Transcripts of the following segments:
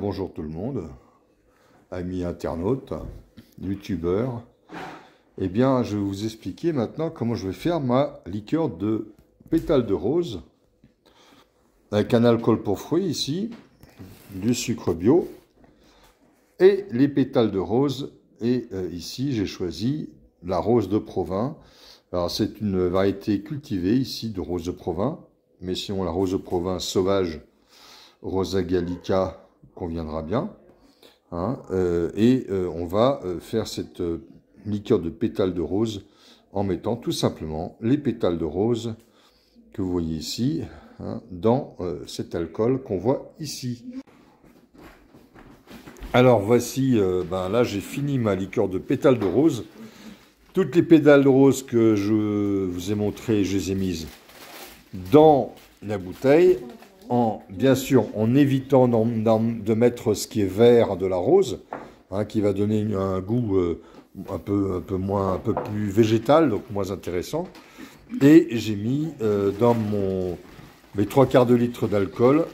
Bonjour tout le monde, amis internautes, youtubeurs. Eh bien, je vais vous expliquer maintenant comment je vais faire ma liqueur de pétales de rose avec un alcool pour fruits ici, du sucre bio et les pétales de rose. Et ici, j'ai choisi la rose de Provins. Alors, c'est une variété cultivée ici de rose de Provins, mais sinon la rose de Provins sauvage, Rosa gallica, conviendra bien. Hein, on va faire cette liqueur de pétales de rose en mettant tout simplement les pétales de rose que vous voyez ici hein, dans cet alcool qu'on voit ici. Alors voici, là j'ai fini ma liqueur de pétales de rose. Toutes les pétales de rose que je vous ai montrées, je les ai mises dans la bouteille. Bien sûr, en évitant de mettre ce qui est vert de la rose, hein, qui va donner un goût un peu plus végétal, donc moins intéressant. Et j'ai mis dans mes 3/4 de litre d'alcool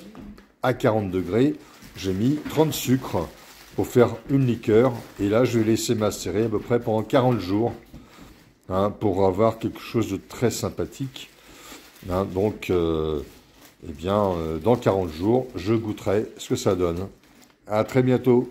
à 40 degrés, j'ai mis 30 sucres pour faire une liqueur. Et là, je vais laisser macérer à peu près pendant 40 jours hein, pour avoir quelque chose de très sympathique. Hein, donc... dans 40 jours, je goûterai ce que ça donne. À très bientôt.